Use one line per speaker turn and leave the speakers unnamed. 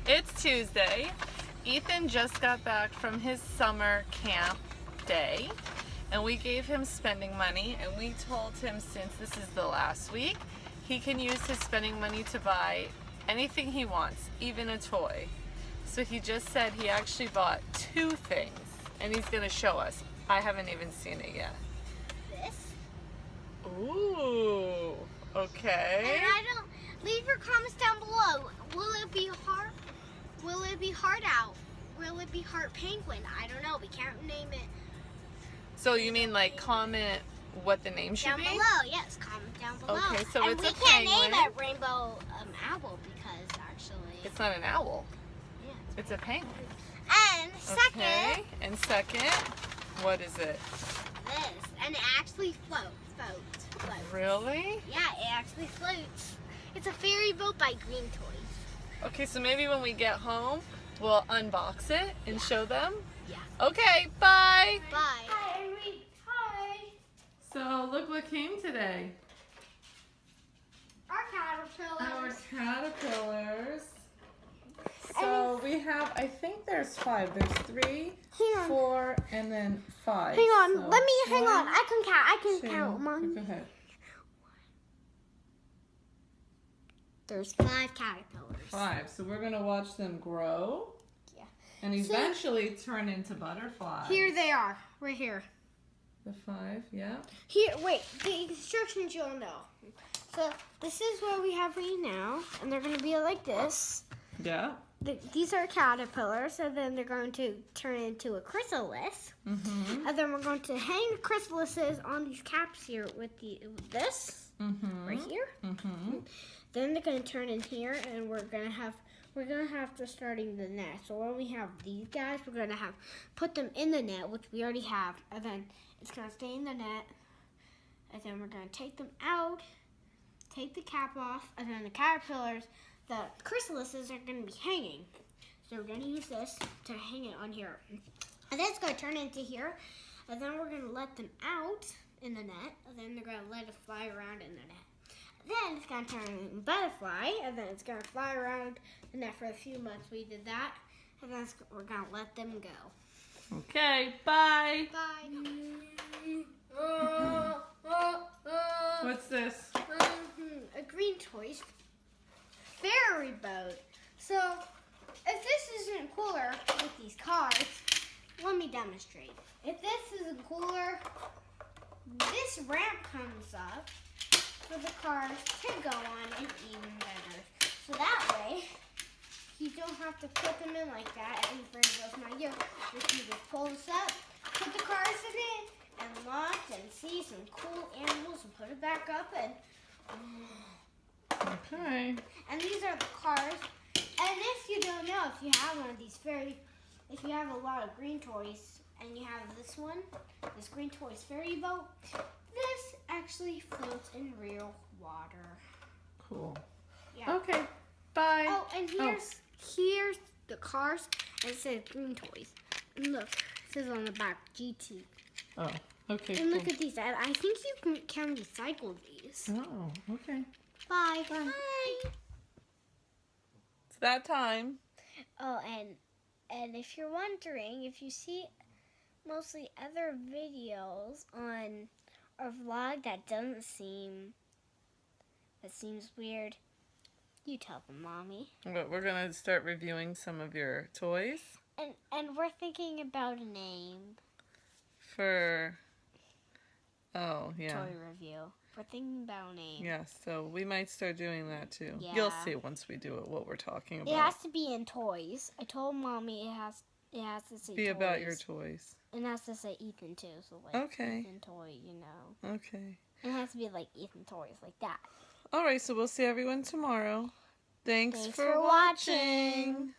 It's Tuesday. Ethan just got back from his summer camp day, and we gave him spending money, and we told him since this is the last week, he can use his spending money to buy anything he wants, even a toy. So he just said he actually bought 2 things, and he's going to show us. I haven't even seen it yet.
This.
Ooh, okay.
And I don't. Leave your comments down below. Will it be heart? Will it be heart out? Will it be heart penguin? I don't know. We can't name it.
So you mean like comment what the name should
Down
be?
below, yes. Comment down below.
Okay, so
and
it's
we
a
can't
penguin.
name it rainbow owl because actually
It's not an owl.
yeah,
It's a penguin.
And second,
Okay. And second, what is it?
this, and it actually floats.
Really?
Yeah, it actually floats. It's a ferry boat by Green Toys.
Okay, so maybe when we get home, we'll unbox it and show them.
Yeah.
Okay, bye.
Bye. Hi, Irene. Hi.
So look what came today.
Our caterpillars.
Our caterpillars. So we have, I think there's 5. There's 3,
Hang on.
4, and then 5.
Hang on.
So
Let me hang
1,
on. I can count. I can
2,
count. Mom.
Go ahead.
There's 5 caterpillars.
5. So we're gonna watch them grow.
Yeah.
And eventually turn into butterflies.
Here they are. Right here.
The 5, yeah.
Here, wait. The instructions you'll know. So this is what we have right now, and they're going to be like this.
Yeah.
These are caterpillars, and then they're going to turn into a chrysalis.
Mm-hmm.
And then we're going to hang the chrysalises on these caps here with this right here.
Mm-hmm.
Then they're going to turn in here, and we're going to have to starting the net. So when we have these guys, we're going to put them in the net, which we already have, and then it's going to stay in the net, and then we're going to take them out, take the cap off, and then the caterpillars, the chrysalises are going to be hanging. So we're going to use this to hang it on here. And then it's going to turn into here, and then we're going to let them out in the net, and then they're going to let it fly around in the net. Then it's going to turn into a butterfly, and then it's going to fly around the net for a few months. We did that, and then we're going to let them go.
Okay, bye.
Bye.
What's this?
A Green Toys ferry boat. So, if this isn't cooler with these cars, let me demonstrate. If this isn't cooler, this ramp comes up for the cars to go on and even better. So that way, you don't have to put them in like that. And for those my year, you can just pull this up, put the cars in it, and launch and see some cool animals and put it back up and.
Okay.
And these are the cars. And if you don't know, if you have one of these if you have a lot of Green Toys and you have this one, this Green Toys ferry boat, this actually floats in real water.
Cool.
Yeah.
Okay, bye.
Oh, and here's the cars, and it says Green Toys. And look, it says on the back GT.
Oh, okay,
And
cool.
look at these. I think you can recycle these.
Oh, okay.
Bye. Bye.
It's that time.
Oh, and if you're wondering, if you see mostly other videos on our vlog that seems weird, you tell them, Mommy.
But we're going to start reviewing some of your toys.
And we're thinking about a name.
For, oh, yeah.
Toy review. We're thinking about a name.
Yeah, so we might start doing that too.
Yeah.
You'll see once we do it what we're talking about.
It has to be in toys. I told Mommy it has to say
Be
toys.
about your toys.
It has to say Ethan too, so like
Okay.
Ethan toy, you know.
Okay.
It has to be like Ethan toys, like that.
All right, so we'll see everyone tomorrow. Thanks
Thanks
for
for
watching.
watching.